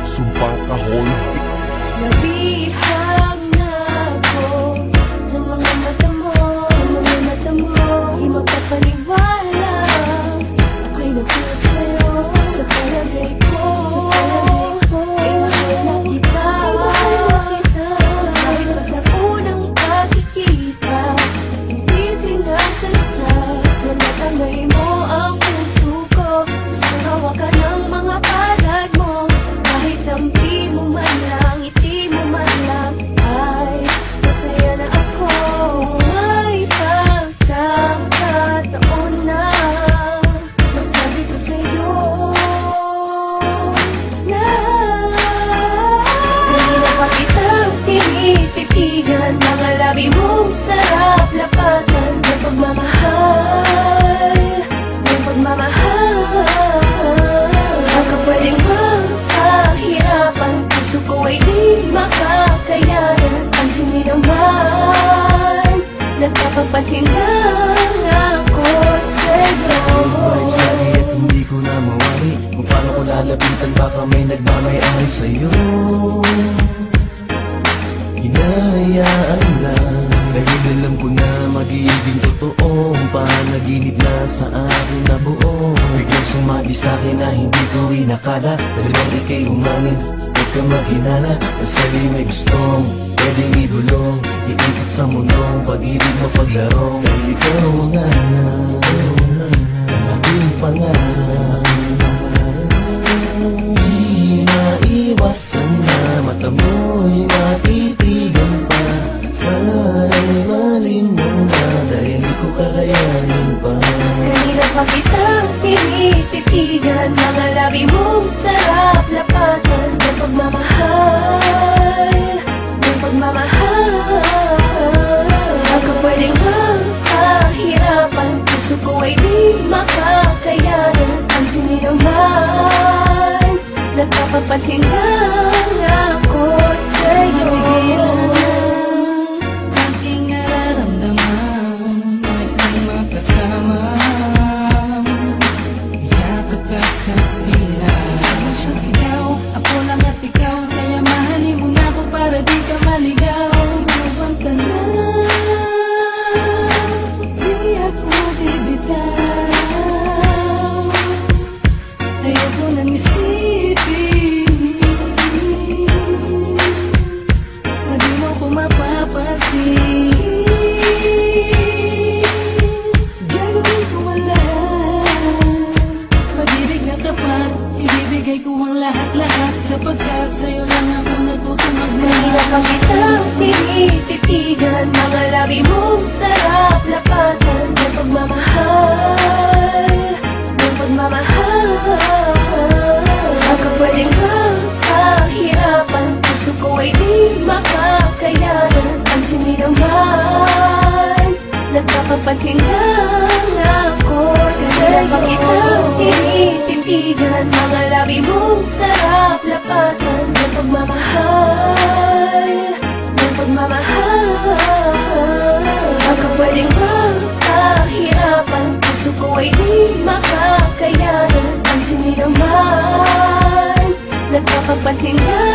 sumpa kahon. Nabihag na ako ng mga mata mo, di magkapaniwala. Ako'y nagulat sa'yo sa palagay ko, ay mahal na kita. Kahit pa sa unang pagkikita, hindi sinasadya na natangay mo ang puso ko. Gusto hawakan ng mga palad mo, kahit tampi mo man lang, ngiti mo man lang, ay masaya na ako. May pagkakataon na masabi ko sa'yo na kanina pa kitang tinititigan, mga labi mong sarap lapatan ng pagmamahal, ng pagmamahal. Baka pwedeng magpahirapan, puso ko ay di makakayanan. Pansin mo naman, nagpapapansin lang ako sa'yo. Vibes lagi at hindi ko na mawari kung paano ko lalapitan, baka may nagmamayari sa'yo. Hinahayaan lang dahil alam ko na magiging totoo ang panaginip na sa akin na buo. Biglang sumagi sa'kin na hindi ko inakala, dalawang ikay umamin, huwag ka maghinala. Kasali may gustong pwedeng ibulong, iikot sa mundong pag-ibig mapaglaro. Dahil ikaw ang anak ng aking pangarap. Di maiwasan na mata mo'y matitigan pa. Sana'y malimon na dahil di ko kakayanin pa. Kanina pa kitang tinititigan, mga labi mong sarap lapatan ng pagmamahal, ng pagmamahal. Baka pwedeng magpahirapan, puso ko ay di makakayanan. Pansin mo naman, nagpapapansin lang ako sa'yo. Aking nararamdaman, nais nang makasama, yakap ka sa hirap. Ako siyang sigaw, ako lang at ikaw, kaya mahalin mo na ako para di ka maligaw. Mabanta na, di ako bibitaw, ayoko nang isipin na di mo ko mapapansin. Gagawin ko ang lahat, pag-ibig na tapat, ibibigay ko ang lahat-lahat, sapagkat sa'yo lang ako natutong Kanina pa kitang tinititigan, mga labi mong sarap lapatan ng pagmamahal, ng pagmamahal. Baka pwedeng magpahirapan, puso ko ay di makakayanan. Pansin mo naman, nagpapapansin lang ako sa'yo. Kanina pa kitang tinititigan, mga labi mong sarap lapatan ng pagmamahal, ng pagmamahal. Baka pwedeng magpahirapan, puso ko ay di makakayanan. Pansin mo naman, nagpapapansin lang